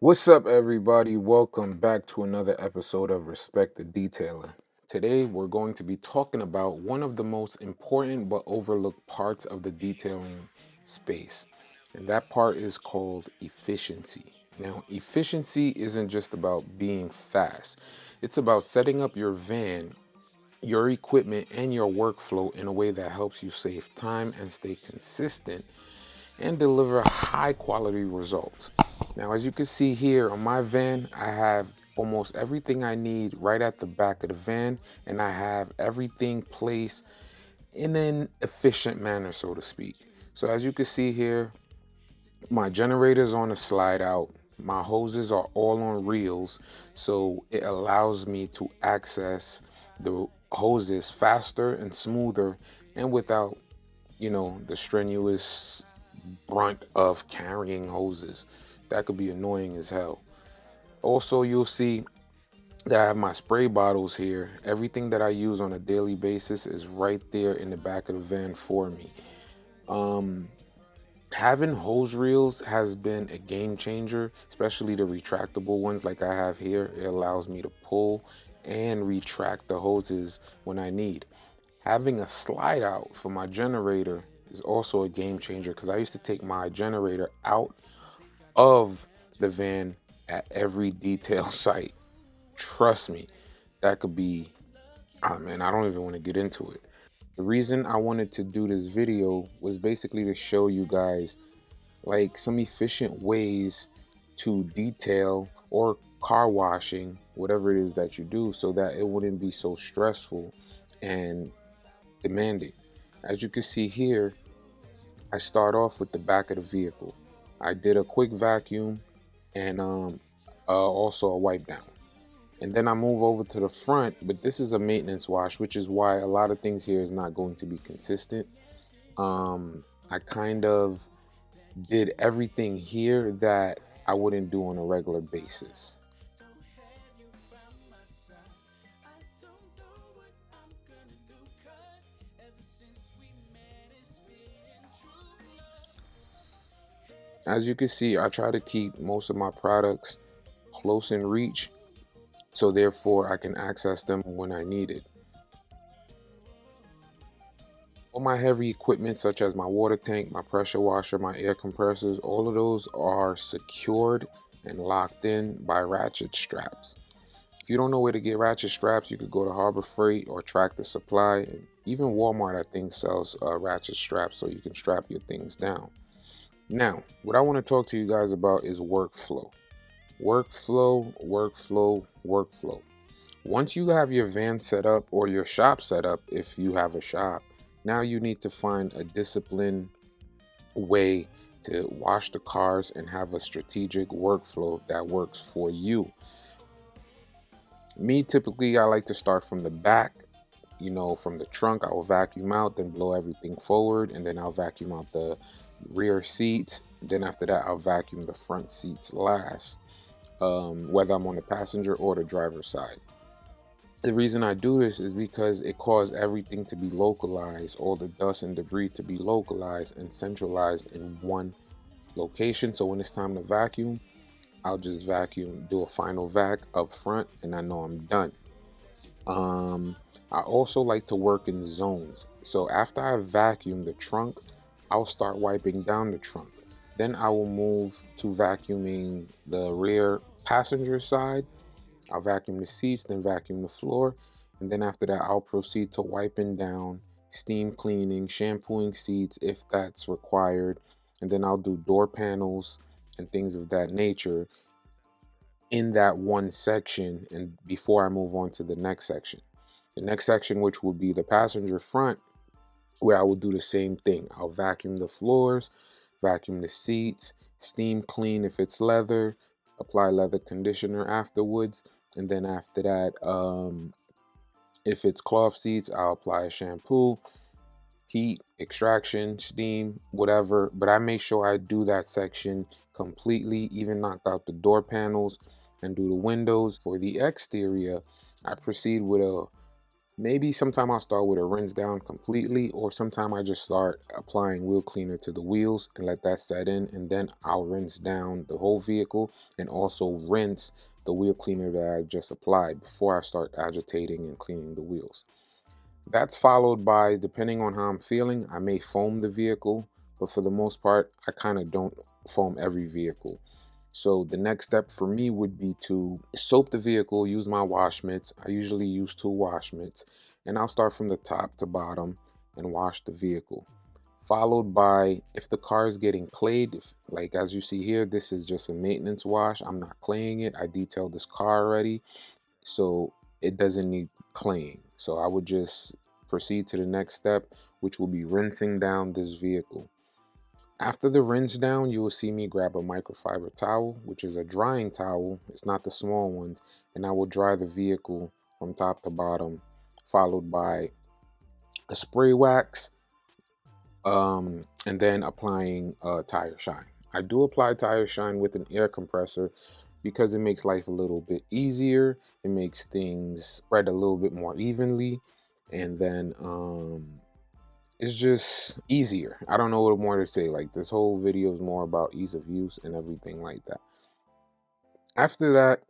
What's up, everybody? Welcome back to another episode of Respect the Detailer. Today, we're going to be talking about one of the most important but overlooked parts of the detailing space, and that part is called efficiency. Now, efficiency isn't just about being fast, it's about setting up your van, your equipment, and your workflow in a way that helps you save time and stay consistent and deliver high quality results. Now, as you can see here on my van, I have almost everything I need right at the back of the van, and I have everything placed in an efficient manner, so to speak. So as you can see here, my generator's on a slide out. My hoses are all on reels, so it allows me to access the hoses faster and smoother and without, the strenuous brunt of carrying hoses. That could be annoying as hell. Also, you'll see that I have my spray bottles here. Everything that I use on a daily basis is right there in the back of the van for me. Um, Having hose reels has been a game changer, especially the retractable ones like I have here. It allows me to pull and retract the hoses when I need. Having a slide out for my generator is also a game changer because I used to take my generator out of the van at every detail site. Trust me, that could be, ah man, I don't even want to get into it. The reason I wanted to do this video was basically to show you guys like some efficient ways to detail or car washing, whatever it is that you do, so that it wouldn't be so stressful and demanding. As you can see here, I start off with the back of the vehicle. I did a quick vacuum and also a wipe down. And then I move over to the front, but this is a maintenance wash, which is why a lot of things here is not going to be consistent. I kind of did everything here that I wouldn't do on a regular basis. As you can see, I try to keep most of my products close in reach, so therefore I can access them when I need it. All my heavy equipment, such as my water tank, my pressure washer, my air compressors, all of those are secured and locked in by ratchet straps. If you don't know where to get ratchet straps, you could go to Harbor Freight or Tractor Supply. And even Walmart, I think, sells ratchet straps so you can strap your things down. Now, what I want to talk to you guys about is workflow. Workflow. Once you have your van set up or your shop set up, if you have a shop, now you need to find a disciplined way to wash the cars and have a strategic workflow that works for you. Me, typically, I like to start from the back. From the trunk, I will vacuum out, then blow everything forward, and then I'll vacuum out the rear seats. Then after that, I'll vacuum the front seats last, whether I'm on the passenger or the driver's side. The reason I do this is because it caused everything to be localized, all the dust and debris to be localized and centralized in one location. So when it's time to vacuum, I'll just vacuum, do a final vac up front, and I know I'm done. I also like to work in zones. So after I vacuum the trunk, I'll start wiping down the trunk. Then I will move to vacuuming the rear passenger side. I'll vacuum the seats, then vacuum the floor. And then after that, I'll proceed to wiping down, steam cleaning, shampooing seats if that's required. And then I'll do door panels and things of that nature in that one section and before I move on to the next section. The next section, which will be the passenger front, where I will do the same thing. I'll vacuum the floors, vacuum the seats, steam clean if it's leather, apply leather conditioner afterwards, and then after that, if it's cloth seats, I'll apply a shampoo, heat, extraction, steam, whatever. But I make sure I do that section completely, even knocked out the door panels and do the windows. For the exterior, I proceed with a Maybe sometime I'll start with a rinse down completely, or sometime I just start applying wheel cleaner to the wheels and let that set in, and then I'll rinse down the whole vehicle and also rinse the wheel cleaner that I just applied before I start agitating and cleaning the wheels. That's followed by, depending on how I'm feeling, I may foam the vehicle, but for the most part, I kind of don't foam every vehicle. So the next step for me would be to soap the vehicle, use my wash mitts. I usually use two wash mitts, and I'll start from the top to bottom and wash the vehicle. Followed by, if the car is getting clayed, like as you see here, this is just a maintenance wash. I'm not claying it. I detailed this car already, so it doesn't need cleaning. So I would just proceed to the next step, which will be rinsing down this vehicle. After the rinse down, you will see me grab a microfiber towel, which is a drying towel. It's not the small ones, and I will dry the vehicle from top to bottom, followed by a spray wax, and then applying tire shine. I do apply tire shine with an air compressor because it makes life a little bit easier. It makes things spread a little bit more evenly, and then it's just easier. I don't know what more to say. Like, this whole video is more about ease of use and everything like that. After that,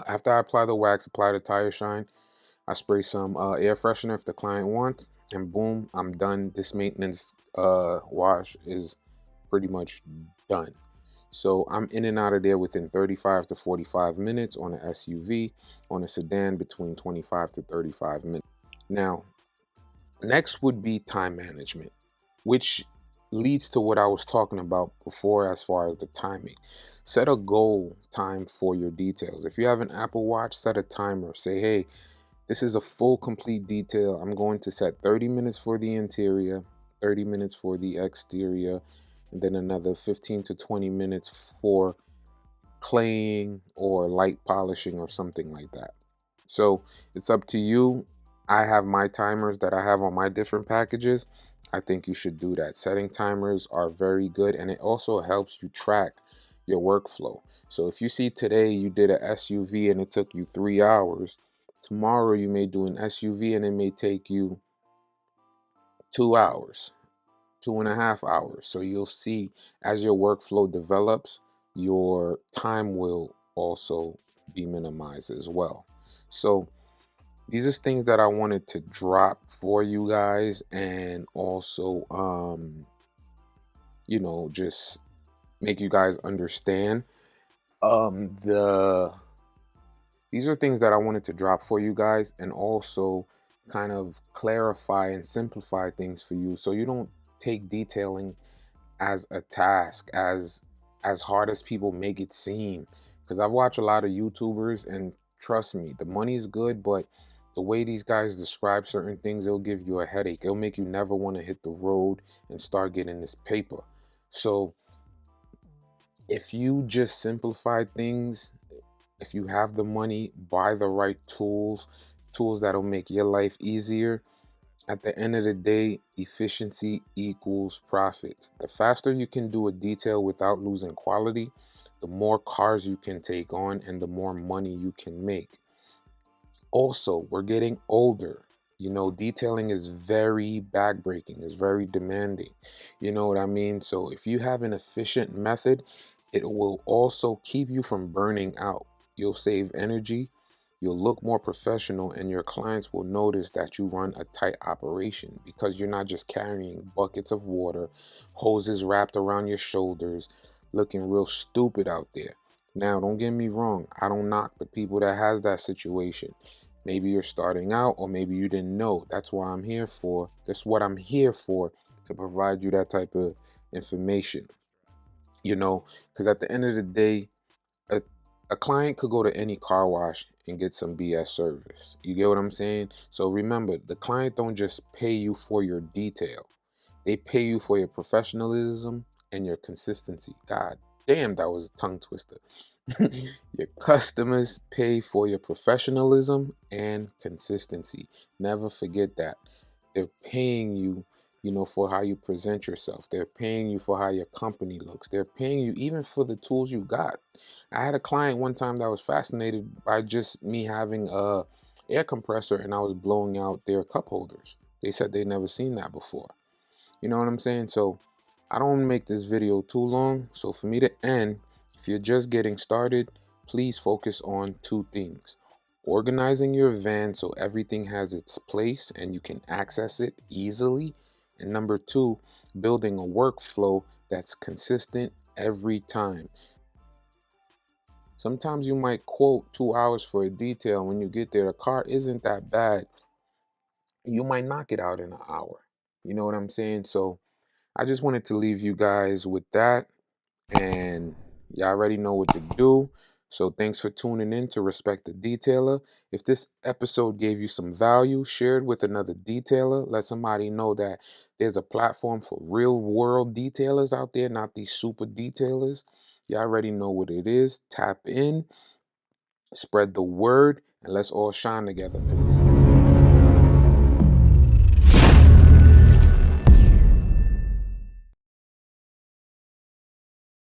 after I apply the wax, apply the tire shine, I spray some air freshener if the client wants, and boom, I'm done. This maintenance wash is pretty much done. So I'm in and out of there within 35 to 45 minutes on an SUV, on a sedan between 25 to 35 minutes. Now, next would be time management, which leads to what I was talking about before as far as the timing. Set a goal time for your details. If you have an Apple Watch, set a timer. Say, hey, this is a full complete detail. I'm going to set 30 minutes for the interior, 30 minutes for the exterior, and then another 15 to 20 minutes for claying or light polishing or something like that. So it's up to you. I have my timers that I have on my different packages. I think you should do that. Setting timers are very good, and it also helps you track your workflow. So if you see today you did a SUV and it took you 3 hours, tomorrow you may do an SUV and it may take you 2 hours, 2.5 hours. So you'll see as your workflow develops, your time will also be minimized as well. So these are things that I wanted to drop for you guys, and also just make you guys understand the these are things that I wanted to drop for you guys, and also kind of clarify and simplify things for you so you don't take detailing as a task, as hard as people make it seem. Because I've watched a lot of YouTubers, and trust me, the money's good, but the way these guys describe certain things, it'll give you a headache. It'll make you never want to hit the road and start getting this paper. So if you just simplify things, if you have the money, buy the right tools, tools that'll make your life easier. At the end of the day, efficiency equals profit. The faster you can do a detail without losing quality, the more cars you can take on and the more money you can make. Also, we're getting older. Detailing is very backbreaking, it's very demanding. You know what I mean? So if you have an efficient method, it will also keep you from burning out. You'll save energy, you'll look more professional, and your clients will notice that you run a tight operation because you're not just carrying buckets of water, hoses wrapped around your shoulders, looking real stupid out there. Now, don't get me wrong, I don't knock the people that has that situation. Maybe you're starting out, or maybe you didn't know. That's why I'm here for. That's what I'm here for, to provide you that type of information. Because at the end of the day, a, a client could go to any car wash and get some BS service. You get what I'm saying? So remember, the client don't just pay you for your detail. They pay you for your professionalism and your consistency. God damn, that was a tongue twister. Your customers pay for your professionalism and consistency. Never forget that. They're paying you, for how you present yourself. They're paying you for how your company looks. They're paying you even for the tools you got. I had a client one time that was fascinated by just me having air compressor and I was blowing out their cup holders. They said they never seen that before. You know what I'm saying? So I don't want to make this video too long. So for me to end, if you're just getting started, please focus on two things. Organizing your van so everything has its place and you can access it easily. And number two, building a workflow that's consistent every time. Sometimes you might quote 2 hours for a detail. When you get there, the car isn't that bad. You might knock it out in an hour. You know what I'm saying? So I just wanted to leave you guys with that. And y'all already know what to do. So thanks for tuning in to Respect the Detailer. If this episode gave you some value, share it with another detailer. Let somebody know that there's a platform for real world detailers out there, not these super detailers. Y'all already know what it is. Tap in, spread the word, and let's all shine together.